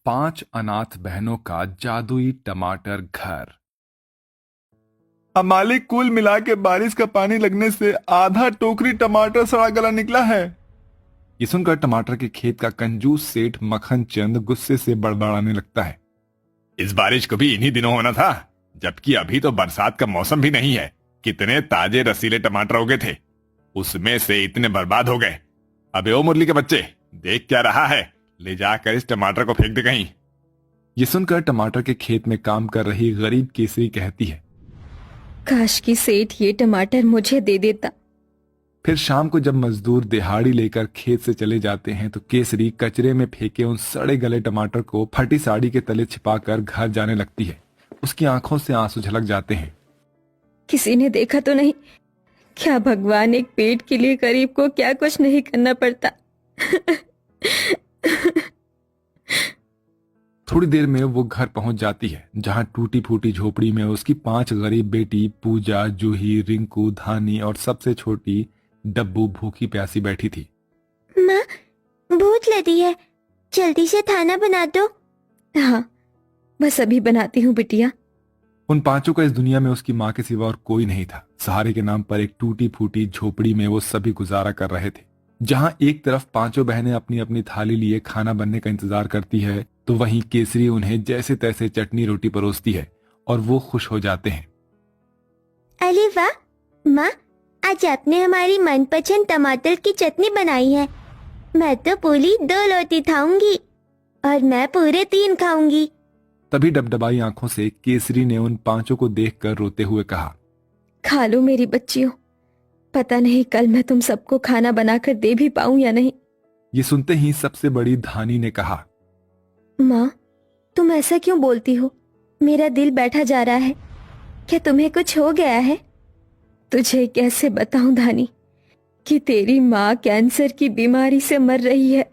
5 अनाथ बहनों का जादुई टमाटर घर। मालिक, कुल मिला के बारिश का पानी लगने से आधा टोकरी टमाटर सड़ा गला निकला है। ये सुनकर टमाटर के खेत का कंजूस सेठ मक्खन चंद गुस्से से बड़बड़ाने लगता है। इस बारिश को भी इन्हीं दिनों होना था, जबकि अभी तो बरसात का मौसम भी नहीं है। कितने ताजे रसीले टमाटर उगे थे, उसमें से इतने बर्बाद हो गए। अबे ओ मुरली के बच्चे, देख क्या रहा है, ले जाकर इस टमाटर को फेंक दे कहीं। ये सुनकर टमाटर के खेत में काम कर रही गरीब केसरी कहती है, काश कि सेठ ये टमाटर मुझे दे देता। फिर शाम को जब मजदूर दिहाड़ी लेकर खेत से चले जाते हैं तो केसरी कचरे में फेंके उन सड़े गले टमाटर को फटी साड़ी के तले छिपाकर घर जाने लगती है। उसकी आंखों से आंसू झलक जाते हैं। किसी ने देखा तो नहीं? क्या भगवान, एक पेट के लिए गरीब को क्या कुछ नहीं करना पड़ता। थोड़ी देर में वो घर पहुंच जाती है, जहां टूटी फूटी झोपड़ी में उसकी 5 गरीब बेटी पूजा, जूही, रिंकू, धानी और सबसे छोटी डब्बू भूखी प्यासी बैठी थी। माँ, भूख लगी है, जल्दी से खाना बना दो। हाँ, बस अभी बनाती हूँ बिटिया। उन 5 का इस दुनिया में उसकी माँ के सिवा और कोई नहीं था। सहारे के नाम पर एक टूटी फूटी झोपड़ी में वो सभी गुजारा कर रहे थे। जहां एक तरफ 5 बहनें अपनी अपनी थाली लिए खाना बनने का इंतजार करती है, तो वहीं केसरी उन्हें जैसे तैसे चटनी रोटी परोसती है और वो खुश हो जाते हैं। अरे वाह माँ, आज आपने हमारी मनपसंद टमाटर की चटनी बनाई है। मैं तो पूरी 2 रोटी खाऊंगी और मैं पूरे 3 खाऊंगी। तभी डबडबाई आंखों से केसरी ने उन 5 को देखकर रोते हुए कहा, खा लो मेरी बच्चियों, पता नहीं कल मैं तुम सबको खाना बनाकर दे भी पाऊं या नहीं। ये सुनते ही सबसे बड़ी धानी ने कहा, माँ, तुम ऐसा क्यों बोलती हो? मेरा दिल बैठा जा रहा है। क्या तुम्हें कुछ हो गया है? तुझे कैसे बताऊं धानी कि तेरी माँ कैंसर की बीमारी से मर रही है।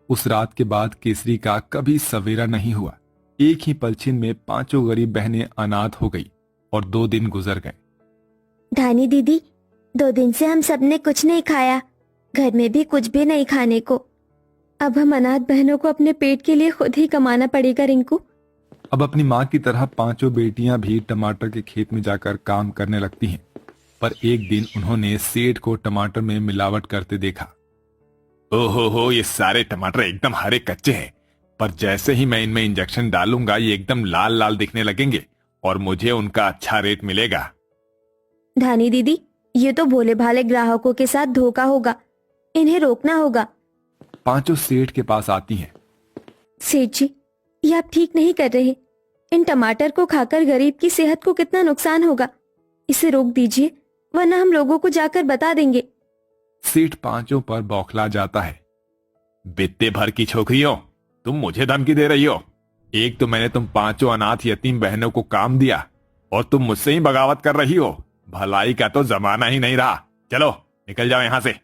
उस रात के बाद केसरी का कभी सवेरा नहीं हुआ। एक ही पलछिन में 5 गरीब बहनें अनाथ हो गई और 2 दिन गुजर गए। धानी दीदी, 2 दिन से हम सबने कुछ नहीं खाया, घर में भी कुछ भी नहीं खाने को। अब हम अनाथ बहनों को अपने पेट के लिए खुद ही कमाना पड़ेगा रिंकू। अब अपनी माँ की तरह 5 बेटियां भी टमाटर के खेत में जाकर काम करने लगती हैं। पर एक दिन उन्होंने सेठ को टमाटर में मिलावट करते देखा। ओहो, ये सारे टमाटर एकदम हरे कच्चे हैं, पर जैसे ही मैं इनमें इंजेक्शन डालूंगा ये एकदम लाल लाल दिखने लगेंगे और मुझे उनका अच्छा रेट मिलेगा। धानी दीदी, ये तो भोले भाले ग्राहकों के साथ धोखा होगा, इन्हें रोकना होगा। 5 सेठ के पास आती हैं। सेठ जी, ये आप ठीक नहीं कर रहे। इन टमाटर को खाकर गरीब की सेहत को कितना नुकसान होगा। इसे रोक दीजिए, वरना हम लोगों को जाकर बता देंगे। सेठ 5 पर बौखला जाता है। बित्ते भर की छोकरियों, तुम मुझे धमकी दे रही हो। एक तो मैंने तुम 5 अनाथ यतीम बहनों को काम दिया और तुम मुझसे ही बगावत कर रही हो। भलाई का तो जमाना ही नहीं रहा। चलो निकल जाओ यहाँ से।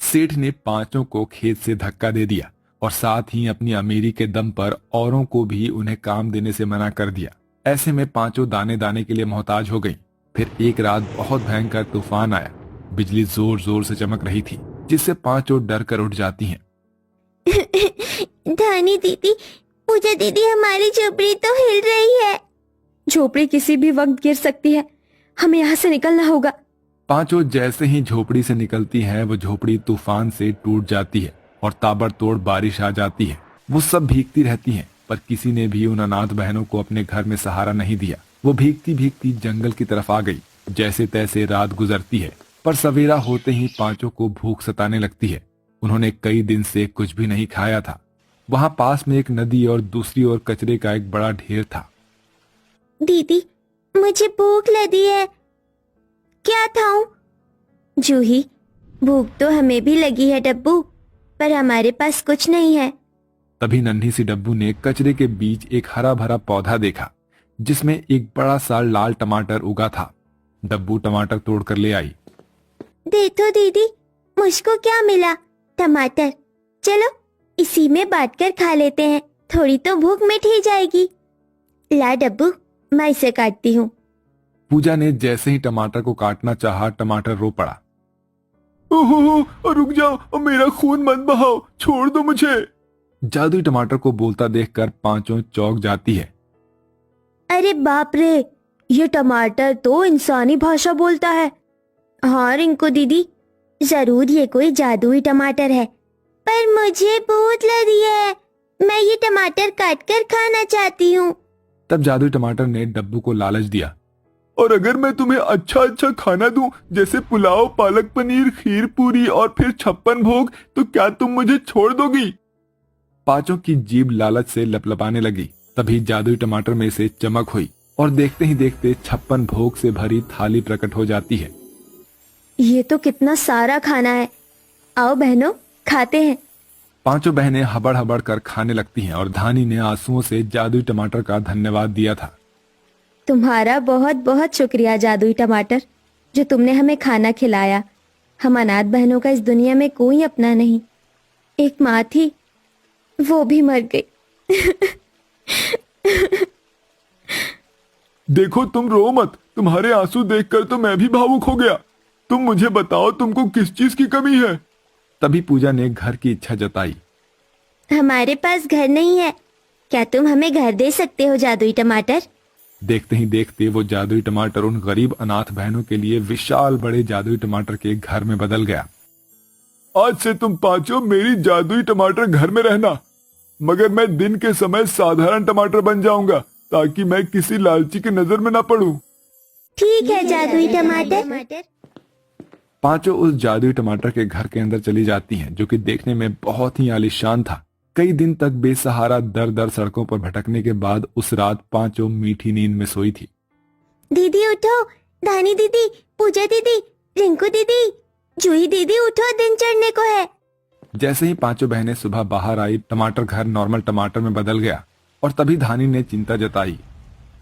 सेठ ने 5 को खेत से धक्का दे दिया और साथ ही अपनी अमीरी के दम पर औरों को भी उन्हें काम देने से मना कर दिया। ऐसे में 5 दाने दाने के लिए मोहताज हो गई। फिर एक रात बहुत भयंकर तूफान आया। बिजली जोर जोर से चमक रही थी, जिससे 5 डर कर उठ जाती हैं। धानी दीदी, पूजा दीदी, हमारी झोपड़ी तो हिल रही है। झोपड़ी किसी भी वक्त गिर सकती है, हमें यहाँ से निकलना होगा। 5 जैसे ही झोपड़ी से निकलती है, वो झोपड़ी तूफान से टूट जाती है और ताबड़तोड़ बारिश आ जाती है। वो सब भीगती रहती हैं, पर किसी ने भी उन अनाथ बहनों को अपने घर में सहारा नहीं दिया। वो भीगती भीगती जंगल की तरफ आ गई। जैसे तैसे रात गुजरती है, पर सवेरा होते ही 5 को भूख सताने लगती है। उन्होंने कई दिन से कुछ भी नहीं खाया था। वहां पास में एक नदी और दूसरी ओर कचरे का एक बड़ा ढेर था। दीदी, मुझे भूख लगी है, क्या खाऊं? जूही, भूख तो हमें भी लगी है डब्बू, पर हमारे पास कुछ नहीं है। तभी नन्ही सी डब्बू ने कचरे के बीच एक हरा भरा पौधा देखा, जिसमें एक बड़ा सा लाल टमाटर उगा था। डब्बू टमाटर तोड़कर ले आई। देखो दीदी, मुझको क्या मिला? टमाटर। चलो इसी में बांटकर खा लेते हैं, थोड़ी तो भूख मिट ही जाएगी। ला डब्बू, मैं इसे काटती हूँ। पूजा ने जैसे ही टमाटर को काटना चाहा, टमाटर रो पड़ा। ओहो, रुक जाओ, मेरा खून मत बहाओ, छोड़ दो मुझे। जादुई टमाटर को बोलता देखकर पांचों चौंक जाती है। अरे बाप रे, ये टमाटर तो इंसानी भाषा बोलता है। हाँ रिंकू दीदी, जरूर ये कोई जादुई टमाटर है। पर मुझे भूख लगी है, मैं ये टमाटर काट कर खाना चाहती हूँ। तब जादुई टमाटर ने डब्बू को लालच दिया, और अगर मैं तुम्हें अच्छा अच्छा खाना दूं, जैसे पुलाव, पालक पनीर, खीर पूरी और फिर 56 भोग, तो क्या तुम मुझे छोड़ दोगी? पांचों की जीभ लालच से लपलपाने लगी। तभी जादुई टमाटर में से चमक हुई और देखते ही देखते 56 भोग से भरी थाली प्रकट हो जाती है। ये तो कितना सारा खाना है, आओ बहनों खाते हैं। पांचों बहनें हबड़ हबड़ कर खाने लगती हैं और धानी ने आंसुओं से जादुई टमाटर का धन्यवाद दिया था। तुम्हारा बहुत बहुत शुक्रिया जादुई टमाटर, जो तुमने हमें खाना खिलाया। हम अनाथ बहनों का इस दुनिया में कोई अपना नहीं। एक माँ थी, वो भी मर गई। देखो तुम रो मत, तुम्हारे आंसू देखकर तो मैं भी भावुक हो गया। तुम मुझे बताओ, तुमको किस चीज की कमी है? तभी पूजा ने घर की इच्छा जताई। हमारे पास घर नहीं है, क्या तुम हमें घर दे सकते हो जादुई टमाटर? देखते ही देखते वो जादुई टमाटर उन गरीब अनाथ बहनों के लिए विशाल बड़े जादुई टमाटर के घर में बदल गया। आज से तुम पांचों मेरी जादुई टमाटर घर में रहना, मगर मैं दिन के समय साधारण टमाटर बन जाऊंगा, ताकि मैं किसी लालची की नजर में ना पड़ूं। ठीक है जादुई टमाटर। पांचों उस जादुई टमाटर के घर के अंदर चली जाती हैं, जो कि देखने में बहुत ही आलीशान था। कई दिन तक बेसहारा दर दर सड़कों पर भटकने के बाद उस रात पांचों मीठी नींद में सोई थी। दीदी उठो, धानी दीदी, पूजा दीदी, रिंकू दीदी, जूही दीदी उठो, दिन चढ़ने को है। जैसे ही पांचों बहनें सुबह बाहर आई, टमाटर घर नॉर्मल टमाटर में बदल गया। और तभी धानी ने चिंता जताई।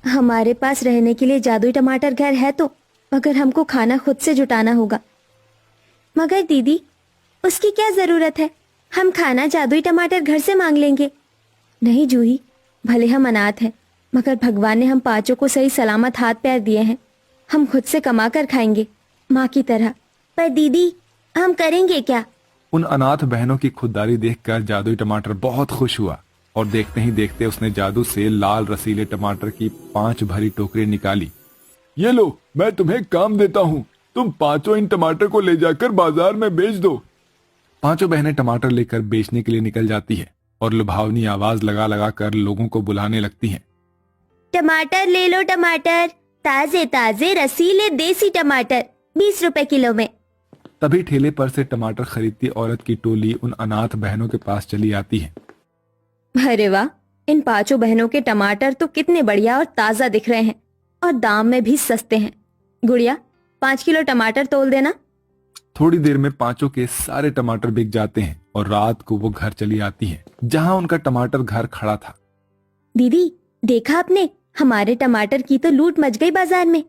हमारे पास रहने के लिए जादुई टमाटर घर है तो, मगर हमको खाना खुद से जुटाना होगा। मगर दीदी, उसकी क्या जरूरत है, हम खाना जादुई टमाटर घर से मांग लेंगे। नहीं जूही, भले हम अनाथ हैं, मगर भगवान ने हम पांचों को सही सलामत हाथ पैर दिए हैं। हम खुद से कमा कर खाएंगे, माँ की तरह। पर दीदी, हम करेंगे क्या? उन अनाथ बहनों की खुददारी देखकर जादुई टमाटर बहुत खुश हुआ और देखते ही देखते उसने जादू से लाल रसीले टमाटर की 5 भरी टोकरी निकाली। ये लो, मैं तुम्हें काम देता हूँ, तुम पांचों इन टमाटर को ले जाकर बाजार में बेच दो। पांचों बहनें टमाटर लेकर बेचने के लिए निकल जाती है और लुभावनी आवाज लगा लगा कर लोगों को बुलाने लगती हैं। टमाटर ले लो, टमाटर ताजे ताजे रसीले देसी टमाटर 20 रुपए किलो में। तभी ठेले पर से टमाटर खरीदती औरत की टोली उन अनाथ बहनों के पास चली आती है। अरे वाह, इन पांचों बहनों के टमाटर तो कितने बढ़िया और ताजा दिख रहे हैं, और दाम में भी सस्ते हैं। गुड़िया, 5 किलो टमाटर तोल देना। थोड़ी देर में पांचों के सारे टमाटर बिक जाते हैं और रात को वो घर चली आती हैं, जहां उनका टमाटर घर खड़ा था। दीदी, देखा आपने, हमारे टमाटर की तो लूट मच गई बाजार में।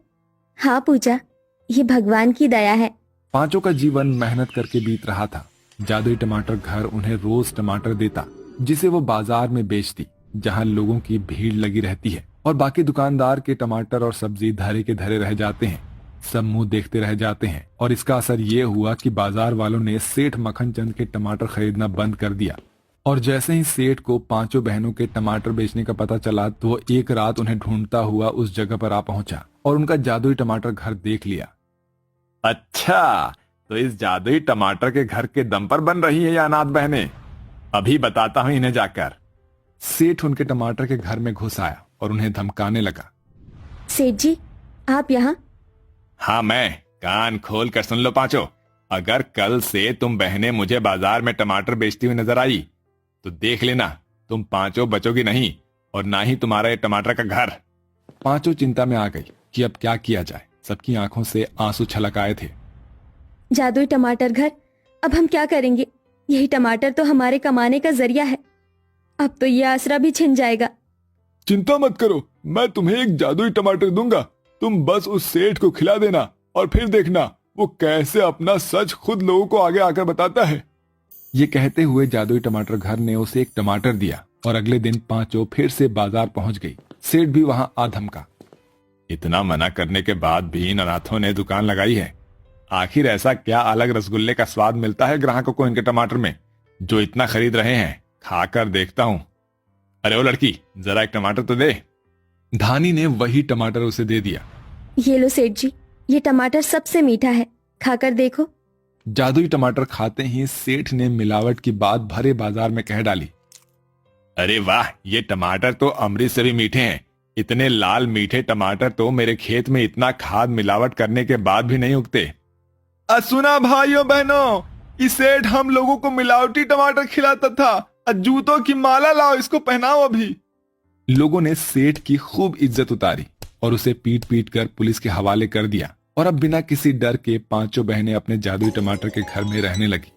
हाँ पूजा, ये भगवान की दया है। पांचों का जीवन मेहनत करके बीत रहा था। जादुई टमाटर घर उन्हें रोज टमाटर देता, जिसे वो बाजार में बेचती, जहां लोगों की भीड़ लगी रहती है, और बाकी दुकानदार के टमाटर और सब्जी धरे के धरे रह जाते हैं। सब मुंह देखते रह जाते हैं, और इसका असर ये हुआ कि बाजार वालों ने सेठ मक्खन चंद के टमाटर खरीदना बंद कर दिया। और जैसे ही सेठ को पांचों बहनों के टमाटर बेचने का पता चला, तो वो एक रात उन्हें ढूंढता हुआ उस जगह पर आ पहुंचा और उनका जादुई टमाटर घर देख लिया। अच्छा, तो इस जादुई टमाटर के घर के दम पर बन रही है ये अनाथ बहनें। अभी बताता हूं इन्हें जाकर। सेठ उनके टमाटर के घर में घुस आया और उन्हें धमकाने लगा। सेठ जी, आप यहाँ? हाँ मैं, कान खोल कर सुन लो पांचों। अगर कल से तुम बहनें मुझे बाजार में टमाटर बेचती हुई नजर आई, तो देख लेना तुम पांचों बचोगी नहीं, और ना ही तुम्हारा ये टमाटर का घर। पांचों चिंता में आ गई कि अब क्या किया जाए। सबकी आंखों से आंसू छलक आए थे। जादुई टमाटर घर, अब हम क्या करेंगे? यही टमाटर तो हमारे कमाने का जरिया है। अब तो ये आसरा भी छिन जाएगा। चिंता मत करो, मैं तुम्हें एक जादुई टमाटर दूंगा। तुम बस उस सेठ को खिला देना, और फिर देखना वो कैसे अपना सच खुद लोगों को आगे आकर बताता है। ये कहते हुए जादुई टमाटर घर ने उसे एक टमाटर दिया, और अगले दिन पांचों फिर से बाजार पहुंच गई। सेठ भी वहां आ धमका। इतना मना करने के बाद भी इन अनाथों ने दुकान लगाई है। आखिर ऐसा क्या अलग रसगुल्ले का स्वाद मिलता है ग्राहकों को इनके टमाटर में, जो इतना खरीद रहे हैं? खाकर देखता हूं। अरे ओ लड़की, जरा एक टमाटर तो दे। धानी ने वही टमाटर उसे दे दिया। ये लो सेठ जी, ये टमाटर सबसे मीठा है, खाकर देखो। जादुई टमाटर खाते ही सेठ ने मिलावट की बात भरे बाजार में कह डाली। अरे वाह, ये टमाटर तो अमृत से भी मीठे हैं। इतने लाल मीठे टमाटर तो मेरे खेत में इतना खाद मिलावट करने के बाद भी नहीं उगते। सुना भाइयों बहनों, इस सेठ हम लोगों को मिलावटी टमाटर खिलाता था। जूतों की माला लाओ, इसको पहनाओ अभी। लोगों ने सेठ की खूब इज्जत उतारी और उसे पीट पीट कर पुलिस के हवाले कर दिया। और अब बिना किसी डर के पांचों बहनें अपने जादुई टमाटर के घर में रहने लगी।